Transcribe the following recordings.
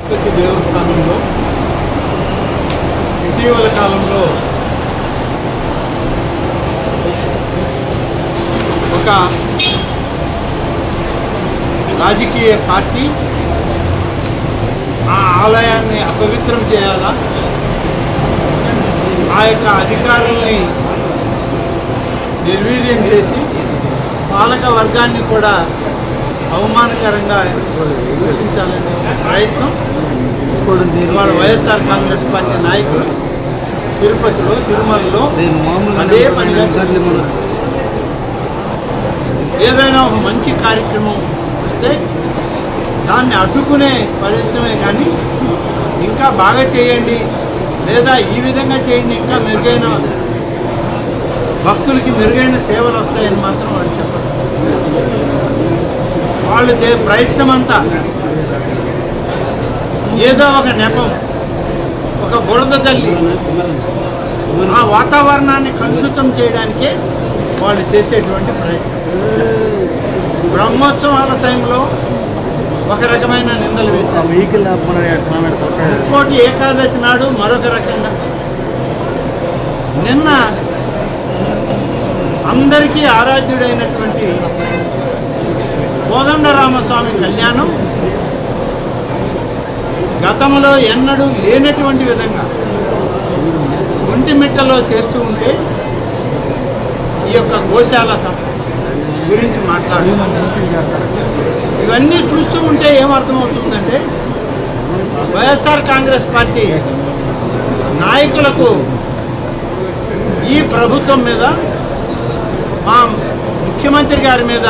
ప్రతి దేవస్థానంలో ఇటీవల కాలంలో ఒక రాజకీయ పార్టీ ఆ ఆలయాన్ని అపవిత్రం చేయాలా, ఆ యొక్క అధికారుల్ని నిర్వీర్యం చేసి పాలక వర్గాన్ని కూడా అవమానకరంగా దూషించాలనే ప్రయత్నం ఇవాళ వైఎస్ఆర్ కాంగ్రెస్ పార్టీ నాయకులు తిరుపతిలో, తిరుమలలో అదే పనిగా ఏదైనా ఒక మంచి కార్యక్రమం వస్తే దాన్ని అడ్డుకునే ప్రయత్నమే కానీ ఇంకా బాగా చేయండి లేదా ఈ విధంగా చేయండి, ఇంకా మెరుగైన భక్తులకి మెరుగైన సేవలు వస్తాయని మాత్రం వాళ్ళు చెప్పరు. వాళ్ళు ప్రయత్నం అంతా ఏదో ఒక నెపం, ఒక బురద తల్లి ఆ వాతావరణాన్ని కలుషితం చేయడానికే వాళ్ళు చేసేటువంటి ప్రయత్నం. బ్రహ్మోత్సవాల సమయంలో ఒక రకమైన నిందలు వేశారు, ఇంకోటి ఏకాదశి నాడు మరొక రకంగా. నిన్న అందరికీ ఆరాధ్యుడైనటువంటి కోదండరామస్వామి కళ్యాణం గతంలో ఎన్నడూ లేనటువంటి విధంగా ఒంటిమిట్టలో చేస్తూ ఉంటే ఈ యొక్క గోశాల గురించి ఇవన్నీ చూస్తూ ఉంటే ఏమర్థమవుతుందంటే వైఎస్ఆర్ కాంగ్రెస్ పార్టీ నాయకులకు ఈ ప్రభుత్వం మీద, మా ముఖ్యమంత్రి గారి మీద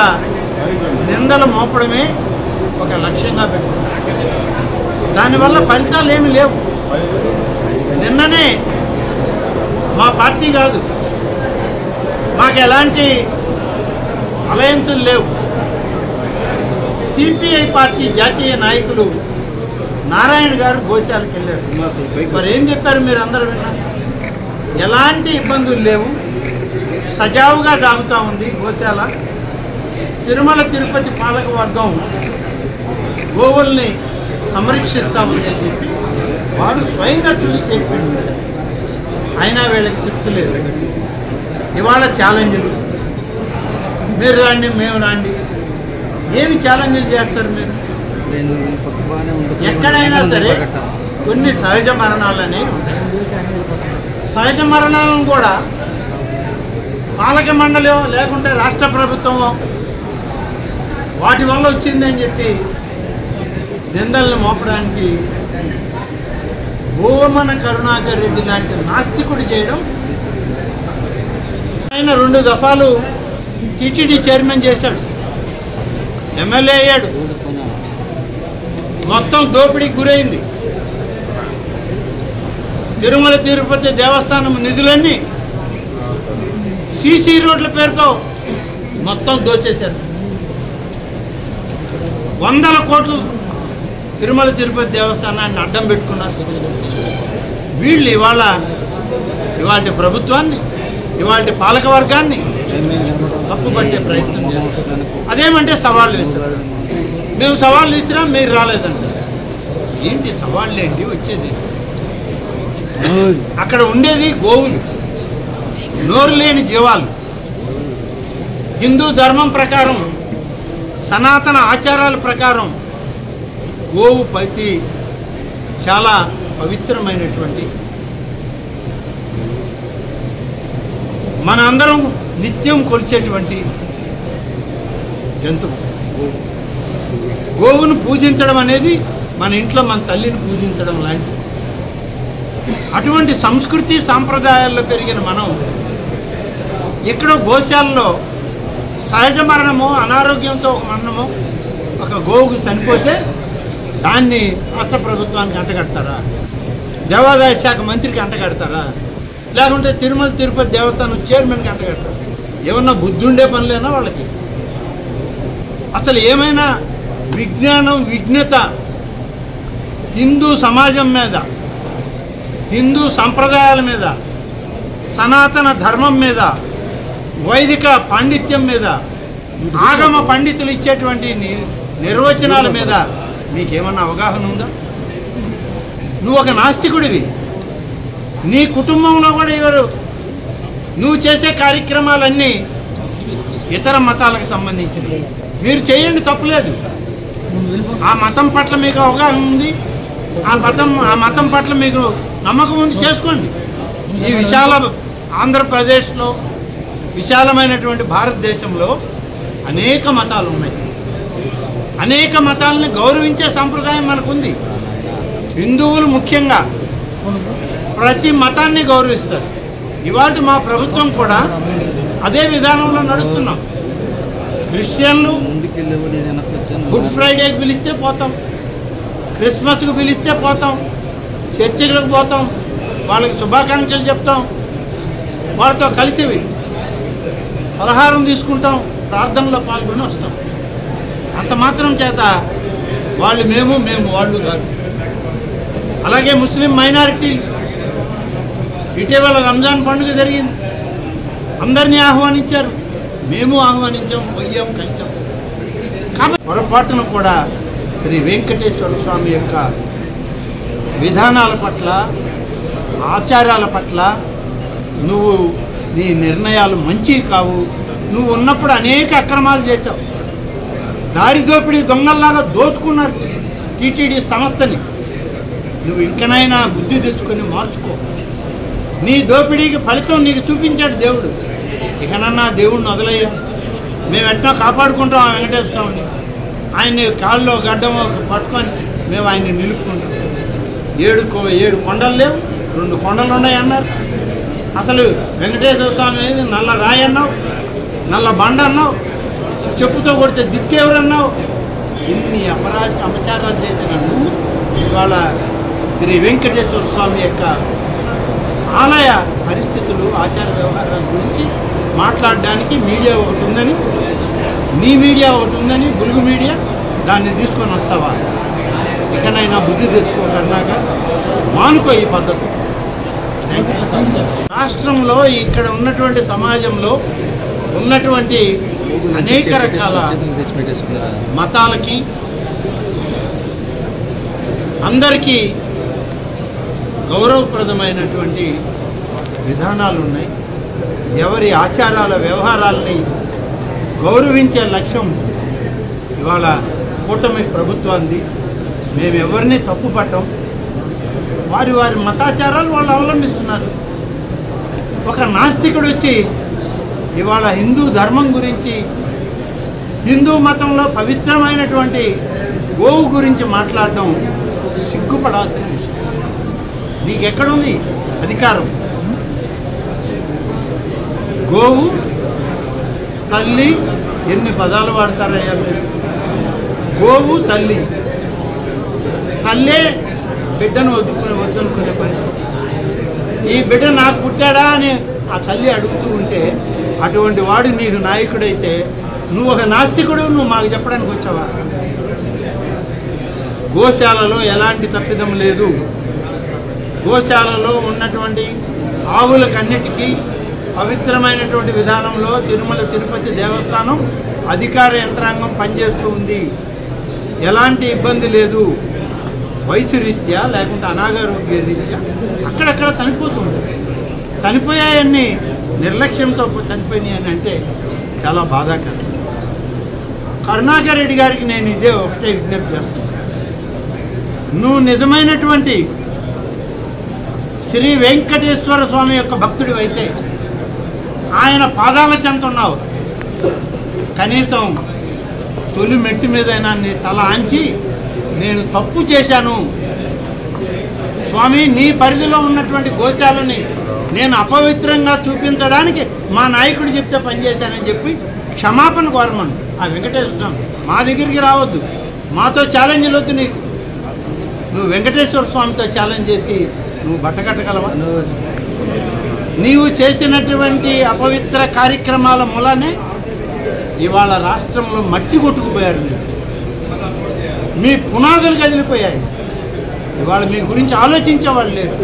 నిందలు మోపడమే ఒక లక్ష్యంగా పెట్టుకున్నారు. దానివల్ల ఫలితాలు ఏమి లేవు. నిన్ననే మా పార్టీ కాదు, మాకు ఎలాంటి అలయన్సులు లేవు, సిపిఐ పార్టీ జాతీయ నాయకులు నారాయణ గారు గోశాలకు వెళ్ళారు. మరి ఏం చెప్పారు మీరు అందరూ విన్నారు? ఎలాంటి ఇబ్బందులు లేవు, సజావుగా సాగుతూ ఉంది గోశాల. తిరుమల తిరుపతి పాలక వర్గం గోవుల్ని సంరక్షిస్తామని చెప్పి వారు స్వయంగా చూసి స్టేట్మెంట్ ఇచ్చారు. అయినా వీళ్ళకి తృప్తి లేదు. ఇవాళ ఛాలెంజ్లు, మీరు రాండి మేము రాండి, ఏమి ఛాలెంజ్లు చేస్తారు మీరు? ఎక్కడైనా సరే కొన్ని సహజ మరణాలని ఉంటాయి. సహజ మరణాలను కూడా పాలక మండలి లేకుంటే రాష్ట్ర ప్రభుత్వమో వాటి వల్ల వచ్చిందని చెప్పి నిందలను మోపడానికి భూమన కరుణాకర్ రెడ్డి లాంటి నాస్తికుడు చేయడం. ఆయన 2 దఫాలు టీటీడీ చైర్మన్ చేశాడు, ఎమ్మెల్యే అయ్యాడు, మొత్తం దోపిడీకి గురైంది. తిరుమల తిరుపతి దేవస్థానం నిధులన్నీ సీసీ రోడ్ల పేరుతో మొత్తం దోచేశారు. 100 కోట్లు తిరుమల తిరుపతి దేవస్థానాన్ని అడ్డం పెట్టుకున్నారు. వీళ్ళు ఇవాళ ప్రభుత్వాన్ని, ఇవాళ పాలక వర్గాన్ని తప్పుపట్టే ప్రయత్నం చేస్తారు. అదేమంటే సవాళ్ళు వేస్తారు. మేము సవాళ్ళు ఇచ్చినా మీరు రాలేదంట. ఏంటి సవాళ్ళు ఏంటి వచ్చేది? అక్కడ ఉండేది గోవులు, నోరు లేని జీవాలు. హిందూ ధర్మం ప్రకారం, సనాతన ఆచారాల ప్రకారం గోవు పతి చాలా పవిత్రమైనటువంటి, మన అందరం నిత్యం కొలిచేటువంటి జంతువు. గోవును పూజించడం అనేది మన ఇంట్లో మన తల్లిని పూజించడం లాంటిది. అటువంటి సంస్కృతి సాంప్రదాయాల్లో పెరిగిన మనం ఇక్కడ గోశాలలో సహజ మరణమో, అనారోగ్యంతో ఒక మరణమో, ఒక గోవుకు చనిపోతే దాన్ని రాష్ట్ర ప్రభుత్వానికి అంటగడతారా? దేవాదాయ శాఖ మంత్రికి అంటగడతారా? లేకుంటే తిరుమల తిరుపతి దేవస్థానం చైర్మన్కి అంటగడతారు? ఏమన్నా బుద్ధుండే పనులేనా వాళ్ళకి? అసలు ఏమైనా విజ్ఞానం, విజ్ఞత హిందూ సమాజం మీద, హిందూ సంప్రదాయాల మీద, సనాతన ధర్మం మీద, వైదిక పాండిత్యం మీద, ఆగమ పండితులు ఇచ్చేటువంటి నిర్వచనాల మీద మీకేమన్నా అవగాహన ఉందా? నువ్వు ఒక నాస్తికుడివి. నీ కుటుంబంలో కూడా ఎవరు నువ్వు చేసే కార్యక్రమాలన్నీ ఇతర మతాలకు సంబంధించినవి. మీరు చేయండి, తప్పులేదు. ఆ మతం పట్ల మీకు అవగాహన ఉంది, ఆ మతం పట్ల మీకు నమ్మకం ఉంది, చేసుకోండి. ఈ విశాల ఆంధ్రప్రదేశ్లో, విశాలమైనటువంటి భారతదేశంలో అనేక మతాలు ఉన్నాయి. అనేక మతాలని గౌరవించే సంప్రదాయం మనకుంది. హిందువులు ముఖ్యంగా ప్రతి మతాన్ని గౌరవిస్తారు. ఇవాళ మా ప్రభుత్వం కూడా అదే విధానంలో నడుస్తున్నాం. క్రిస్టియన్లు గుడ్ ఫ్రైడేకి పిలిస్తే పోతాం, క్రిస్మస్కి పిలిస్తే పోతాం, చర్చిలకు పోతాం, వాళ్ళకి శుభాకాంక్షలు చెప్తాం, వాళ్ళతో కలిసి సలహారం తీసుకుంటాం, ప్రార్థనలో పాల్గొని వస్తాం. అంత మాత్రం చేత వాళ్ళు మేము వాళ్ళు కాదు. అలాగే ముస్లిం మైనారిటీ ఇటీవల రంజాన్ పండుగ జరిగింది, అందరినీ ఆహ్వానించారు, మేము ఆహ్వానించాం, పోయాం, కలిసాం. కాబట్టి పొరపాటున కూడా శ్రీ వెంకటేశ్వర స్వామి యొక్క విధానాల పట్ల, ఆచారాల పట్ల నువ్వు నీ నిర్ణయాలు మంచివి కావు. నువ్వు ఉన్నప్పుడు అనేక అక్రమాలు చేశావు. దారి దోపిడీ దొంగల్లాగా దోచుకున్నారు టీటీడీ సంస్థని. నువ్వు ఇంకనైనా బుద్ధి తెచ్చుకొని మార్చుకో. నీ దోపిడీకి ఫలితం నీకు చూపించాడు దేవుడు. ఇకనన్నా దేవుడిని వదిలయ్యా. మేము ఎట్లా కాపాడుకుంటాం ఆ వెంకటేశ్వర స్వామిని. ఆయన్ని కాళ్ళలో గడ్డం పట్టుకొని మేము ఆయన్ని నిలుపుకుంటాం. 7 కొండలు లేవు, 2 కొండలు ఉన్నాయి అన్నారు. అసలు వెంకటేశ్వర స్వామి అనేది నల్ల రాయి అన్నావు, నల్ల బండ అన్నావు, చెప్పుతో కొడితే దిక్కెవరన్నావు. ఇన్ని అపచారాలు చేసిన నువ్వు ఇవాళ శ్రీ వెంకటేశ్వర స్వామి యొక్క ఆలయ పరిస్థితులు, ఆచార వ్యవహారాల గురించి మాట్లాడడానికి మీడియా ఒకటి ఉందని, నీ మీడియా ఒకటి ఉందని, బులుగు మీడియా, దాన్ని తీసుకొని వస్తావా? ఇకనైనా బుద్ధి తెచ్చుకోకన్నాక మానుకో ఈ పద్ధతి. రాష్ట్రంలో ఇక్కడ ఉన్నటువంటి సమాజంలో ఉన్నటువంటి అనేక రకాల మతాలకి అందరికీ గౌరవప్రదమైనటువంటి విధానాలు ఉన్నాయి. ఎవరి ఆచారాల వ్యవహారాలని గౌరవించే లక్ష్యం ఇవాళ కూటమి ప్రభుత్వాన్ని. మేము ఎవరిని తప్పు పట్టం. వారి మతాచారాలు వాళ్ళు అవలంబిస్తున్నారు. ఒక నాస్తికుడు వచ్చి ఇవాళ హిందూ ధర్మం గురించి, హిందూ మతంలో పవిత్రమైనటువంటి గోవు గురించి మాట్లాడడం సిగ్గుపడాల్సిన విషయం. నీకెక్కడుంది అధికారం? గోవు తల్లి, ఎన్ని పదాలు వాడతారయ్యా మీరు? గోవు తల్లి, తల్లే బిడ్డను వద్దనుకునే పరిస్థితి. ఈ బిడ్డ నాకు పుట్టాడా అని ఆ తల్లి అడుగుతూ ఉంటే అటువంటి వాడు నీకు నాయకుడైతే నువ్వు ఒక నాస్తికుడు, నువ్వు మాకు చెప్పడానికి వచ్చావా? గోశాలలో ఎలాంటి తప్పిదం లేదు. గోశాలలో ఉన్నటువంటి ఆవులకన్నిటికీ పవిత్రమైనటువంటి విధానంలో తిరుమల తిరుపతి దేవస్థానం అధికార యంత్రాంగం పనిచేస్తూ ఉంది. ఎలాంటి ఇబ్బంది లేదు. వయసు రీత్యా లేకుంటే అనారోగ్య రీత్యా అక్కడక్కడ చనిపోతుంది. చనిపోయాయన్నీ నిర్లక్ష్యంతో చనిపోయినాయి అని అంటే చాలా బాధాకరం. కరుణాకర్ రెడ్డి గారికి నేను ఇదే ఒకటే విజ్ఞప్తి చేస్తాను. నువ్వు నిజమైనటువంటి శ్రీ వెంకటేశ్వర స్వామి యొక్క భక్తుడు అయితే ఆయన పాదాల చెంత ఉన్నావు. కనీసం తొలి మెట్టు మీదైనా నీ తల ఆంచి నేను తప్పు చేశాను స్వామి, నీ పరిధిలో ఉన్నటువంటి గోశాలని నేను అపవిత్రంగా చూపించడానికి మా నాయకుడు చెప్తే పనిచేశానని చెప్పి క్షమాపణ కోరమను. ఆ వెంకటేశ్వర స్వామి మా దగ్గరికి రావద్దు, మాతో ఛాలెంజ్లు వద్దు. నువ్వు వెంకటేశ్వర స్వామితో ఛాలెంజ్ చేసి నువ్వు బట్టకట్టగలవా? నీవు చేసినటువంటి అపవిత్ర కార్యక్రమాల మూలనే ఇవాళ రాష్ట్రంలో మట్టి కొట్టుకుపోయారు. మీ పునాదులు కదిలిపోయాయి. ఇవాళ మీ గురించి ఆలోచించేవాళ్ళు లేరు.